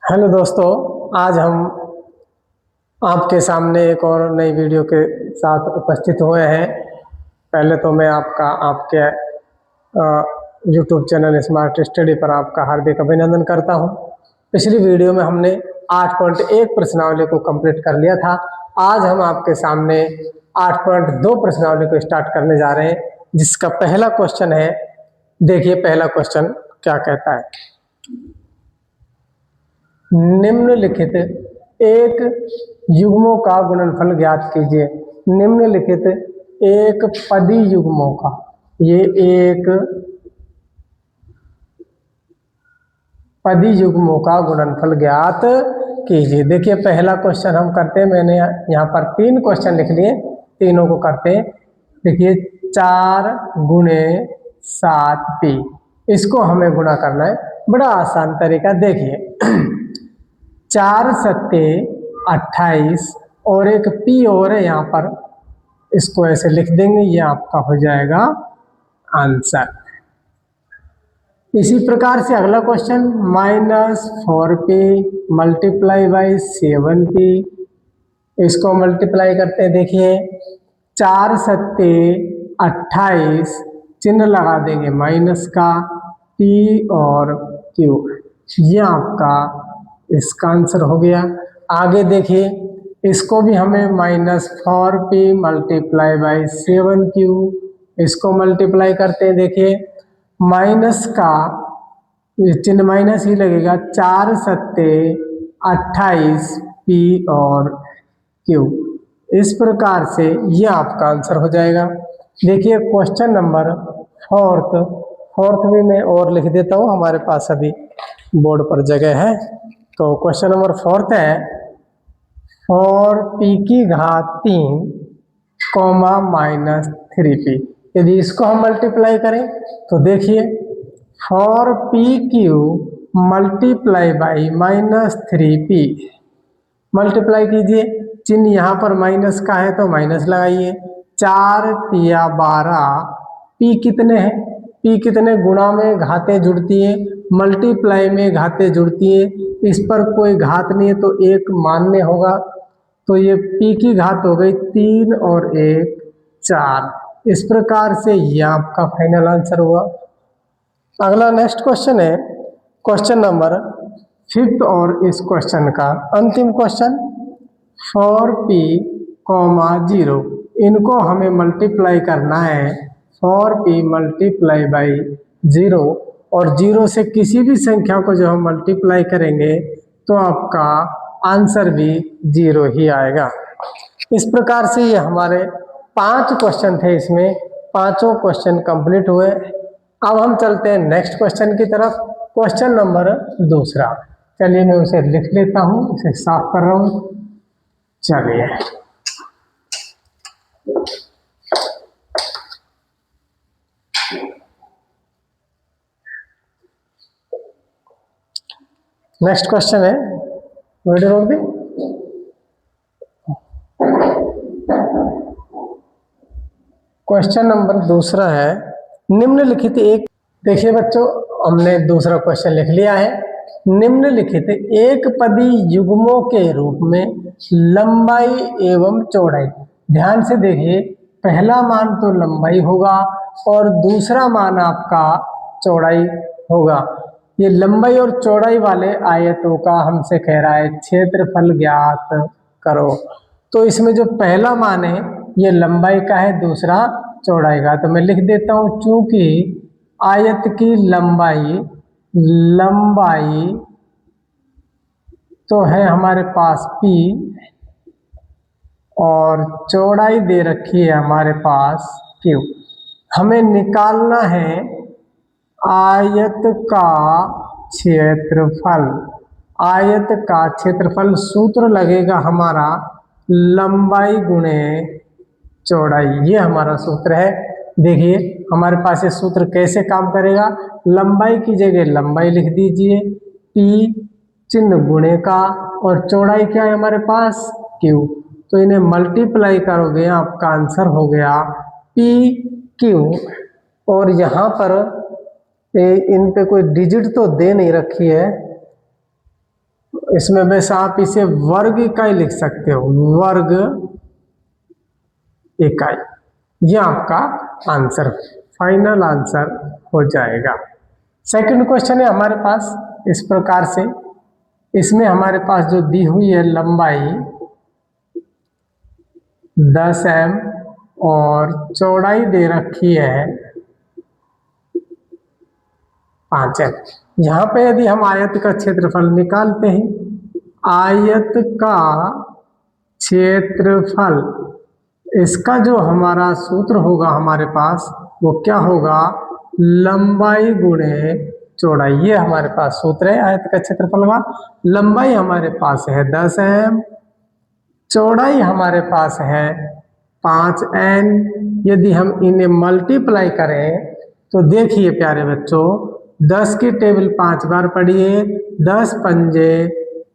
Hello दोस्तों, आज हम आपके सामने एक और नई वीडियो के साथ उपस्थित हुए हैं। पहले तो मैं आपके यूट्यूब चैनल स्मार्ट स्टडी पर आपका हार्दिक अभिनंदन करता हूं। पिछली वीडियो में हमने 8.1 प्रश्नावली को कंप्लीट कर लिया था। आज हम आपके सामने 8.2 प्रश्नावली को स्टार्ट करने जा रहे हैं, जिसका पहला क्वेश्चन है। देखिए पहला क्वेश्चन क्या कहता है। निम्नलिखित एक युग्मों का गुणनफल ज्ञात कीजिए। निम्नलिखित एक पदी युग्मों का, ये एक पदी युग्मों का गुणनफल ज्ञात कीजिए। देखिए पहला क्वेश्चन हम करते हैं। मैंने यहाँ पर 3 क्वेश्चन लिख लिए, तीनों को करते हैं। देखिए 4 गुणे 7p, इसको हमें गुणा करना है। बड़ा आसान तरीका। देखिए 4 सत्ते 28 और एक p और है यहाँ पर, इसको ऐसे लिख देंगे, ये आपका हो जाएगा आंसर। इसी प्रकार से अगला question -4p multiply by 7p, इसको मल्टीप्लाई करते हैं। देखिए 4 सत्ते 28, चिन्ह लगा देंगे माइनस का, p और q, ये आपका इसका आंसर हो गया। आगे देखिए इसको भी हमें -4p मल्टीप्लाई बाई 7q, इसको मल्टीप्लाई करते हैं। देखिए माइनस का चिन्ह माइनस ही लगेगा, 4 सत्ते 28 p और q, इस प्रकार से ये आपका आंसर हो जाएगा। देखिए क्वेश्चन नंबर फोर्थ भी मैं और लिख देता हूँ, हमारे पास अभी बोर्ड पर जगह है। तो क्वेश्चन नंबर 4 है 4p की घात 3 -3p। यदि इसको हम मल्टीप्लाई करें तो देखिए 4pq multiply by -3p, multiply कीजिए। चिन्ह यहाँ पर माइनस का है तो माइनस लगाइए। 4 तिया 12, p कितने हैं, p कितने गुणा में घातें जुड़ती है, मल्टीप्लाई में घातें जुड़ती है। इस पर कोई घात नहीं है तो एक मान्य होगा, तो ये p की घात हो गई 3 और 1 4। इस प्रकार से ये आपका फाइनल आंसर हुआ। अगला नेक्स्ट क्वेश्चन है क्वेश्चन नंबर 5 और इस क्वेश्चन का अंतिम क्वेश्चन 4p, 0, इनको हमें मल्टीप्लाई करना है। 4p मल्टीप्लाई बाई 0, और 0 से किसी भी संख्या को जो हम मल्टीप्लाई करेंगे तो आपका आंसर भी 0 ही आएगा। इस प्रकार से ये हमारे 5 क्वेश्चन थे, इसमें पांचों क्वेश्चन कंप्लीट हुए। अब हम चलते हैं नेक्स्ट क्वेश्चन की तरफ। Question number 2। चलिए मैं उसे लिख लेता हूँ, उसे साफ कर रहा हूँ। चलिए नेक्स्ट क्वेश्चन है, वीडियो रोक दी। क्वेश्चन नंबर 2 है निम्नलिखित एक, देखिए बच्चों हमने दूसरा क्वेश्चन लिख लिया है। निम्नलिखित एक पदी युग्मों के रूप में लंबाई एवं चौड़ाई, ध्यान से देखिए पहला मान तो लंबाई होगा और दूसरा मान आपका चौड़ाई होगा। ये लंबाई और चौड़ाई वाले आयतों का हमसे कह रहा है क्षेत्रफल ज्ञात करो। तो इसमें जो पहला मान है ये लंबाई का है, दूसरा चौड़ाई का। तो मैं लिख देता हूँ, चूंकि आयत की लंबाई तो है हमारे पास p और चौड़ाई दे रखी है हमारे पास q, हमें निकालना है आयत का क्षेत्रफल। आयत का क्षेत्रफल सूत्र लगेगा हमारा लंबाई गुणे चौड़ाई, ये हमारा सूत्र है। देखिए हमारे पास ये सूत्र कैसे काम करेगा। लंबाई की जगह लंबाई लिख दीजिए, p चिन्ह गुणे का, और चौड़ाई क्या है हमारे पास q, तो इन्हें मल्टीप्लाई करोगे आपका आंसर हो गया pq। और यहाँ पर इन पे कोई डिजिट तो दे नहीं रखी है, इसमें वैसे आप इसे वर्ग इकाई लिख सकते हो, वर्ग इकाई। ये आपका आंसर, फाइनल आंसर हो जाएगा। सेकंड क्वेश्चन है हमारे पास इस प्रकार से, इसमें हमारे पास जो दी हुई है लंबाई 10 m और चौड़ाई दे रखी है 5 m। यहाँ पे यदि हम आयत का क्षेत्रफल निकालते हैं, आयत का क्षेत्रफल, इसका जो हमारा सूत्र होगा हमारे पास वो क्या होगा, लंबाई गुणे चौड़ाई। ये हमारे पास सूत्र है आयत का क्षेत्रफल का। लंबाई हमारे पास है 10 m, चौड़ाई हमारे पास है 5n। यदि हम इन्हें मल्टीप्लाई करें तो देखिए प्यारे बच्चों, 10 की टेबल 5 बार पढ़िए, 10 पंजे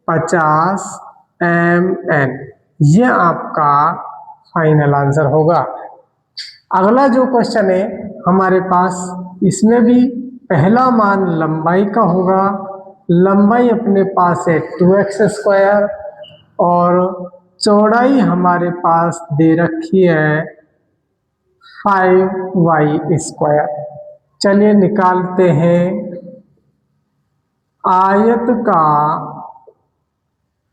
50 mn। ये आपका फाइनल आंसर होगा। अगला जो क्वेश्चन है हमारे पास, इसमें भी पहला मान लंबाई का होगा। लंबाई अपने पास है 2x² और चौड़ाई हमारे पास दे रखी है 5y²। चलिए निकालते हैं आयत का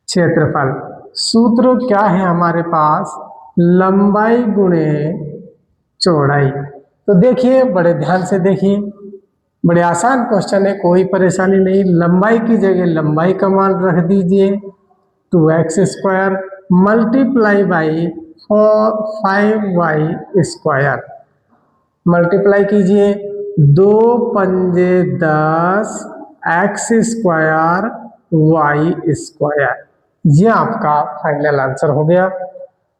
क्षेत्रफल। सूत्र क्या है हमारे पास, लंबाई गुणे चौड़ाई। तो देखिए, बड़े ध्यान से देखिए, बड़े आसान क्वेश्चन है, कोई परेशानी नहीं। लंबाई की जगह लंबाई का मान रख दीजिए 2x² multiply by 5y²। Multiply कीजिए, 2 पंजे 10 x² y²। ये आपका फाइनल आंसर हो गया।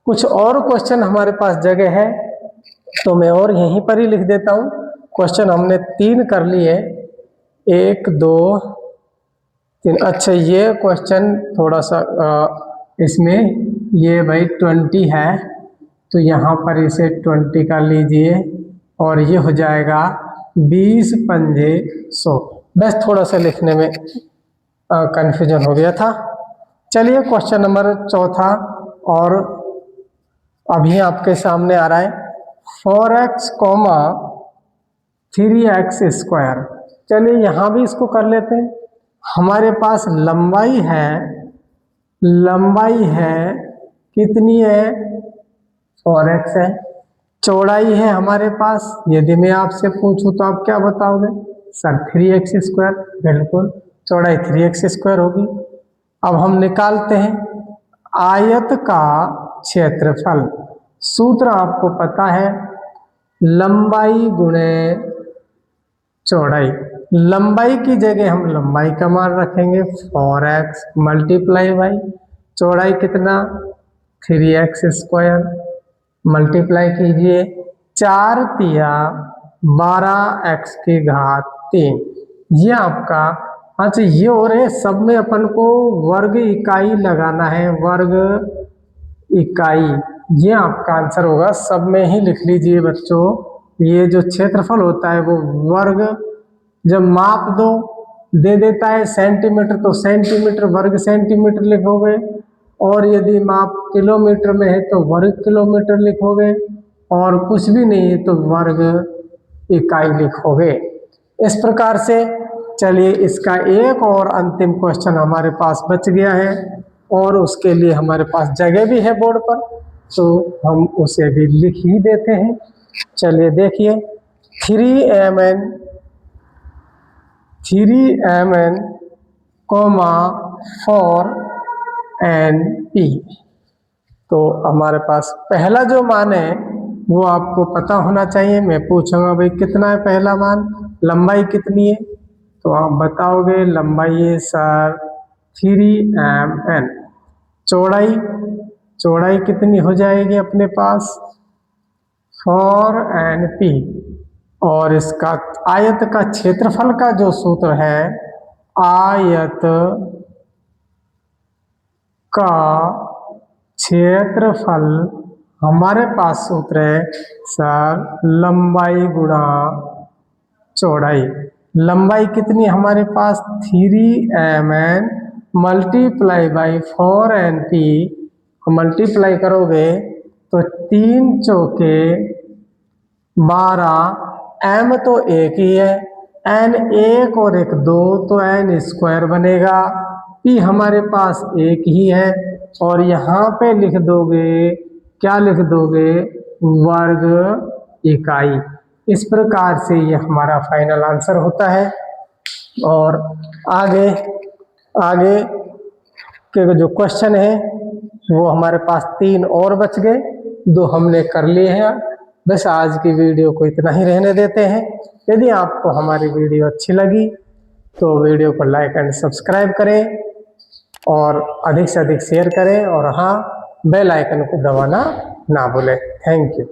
कुछ और क्वेश्चन हमारे पास जगह है तो मैं और यहीं पर ही लिख देता हूँ। क्वेश्चन हमने 3 कर लिए, 1 2 3। अच्छा, ये क्वेश्चन थोड़ा सा इसमें ये भाई 20 है तो यहाँ पर इसे 20 का लीजिए और ये हो जाएगा 20 पंजे 100। बस थोड़ा सा लिखने में कंफ्यूजन हो गया था। चलिए क्वेश्चन नंबर चौथा और अभी आपके सामने आ रहा है, 4x, 3x²। चलिए यहाँ भी इसको कर लेते हैं। हमारे पास लंबाई है कितनी है, 4x है। चौड़ाई है हमारे पास, यदि मैं आपसे पूछूं तो आप क्या बताओगे, सर 3x²। बिल्कुल, चौड़ाई 3x² होगी। अब हम निकालते हैं आयत का क्षेत्रफल। सूत्र आपको पता है, लंबाई गुणे चौड़ाई। लंबाई की जगह हम लंबाई का मान रखेंगे 4x मल्टीप्लाई बाई चौड़ाई कितना 3x²। मल्टीप्लाई कीजिए, 4 तिया 12x⁻3। ये आपका, अच्छा ये हो रहे, सब में अपन को वर्ग इकाई लगाना है, वर्ग इकाई। ये आपका आंसर होगा, सब में ही लिख लीजिए बच्चों। ये जो क्षेत्रफल होता है वो वर्ग, जब माप दो दे देता है सेंटीमीटर तो सेंटीमीटर वर्ग सेंटीमीटर लिखोगे, और यदि माप किलोमीटर में है तो वर्ग किलोमीटर लिखोगे, और कुछ भी नहीं है तो वर्ग इकाई लिखोगे। इस प्रकार से चलिए, इसका एक और अंतिम क्वेश्चन हमारे पास बच गया है और उसके लिए हमारे पास जगह भी है बोर्ड पर, तो हम उसे भी लिख ही देते हैं। चलिए देखिए, 3mn, 4np। तो हमारे पास पहला जो मान है वो आपको पता होना चाहिए। मैं पूछूंगा भाई कितना है पहला मान, लंबाई कितनी है, तो आप बताओगे लंबाई है सर 3mn। चौड़ाई कितनी हो जाएगी अपने पास 4np। और इसका आयत का क्षेत्रफल का जो सूत्र है, आयत का क्षेत्रफल हमारे पास सूत्र है सर लंबाई गुणा चौड़ाई। लंबाई कितनी हमारे पास 3mn multiply by 4np, multiply करोगे तो 3 चौके 12, m तो एक ही है, n एक और एक 2 तो n स्क्वायर बनेगा, p हमारे पास एक ही है और यहाँ पे लिख दोगे, क्या लिख दोगे, वर्ग इकाई। इस प्रकार से ये हमारा फाइनल आंसर होता है। और आगे के जो क्वेश्चन है वो हमारे पास 3 और बच गए, 2 हमने कर लिए हैं। बस आज की वीडियो को इतना ही रहने देते हैं। यदि आपको हमारी वीडियो अच्छी लगी तो वीडियो को लाइक एंड सब्सक्राइब करें और अधिक से अधिक शेयर करें और हाँ, बेल आइकन को दबाना ना भूलें। Thank you.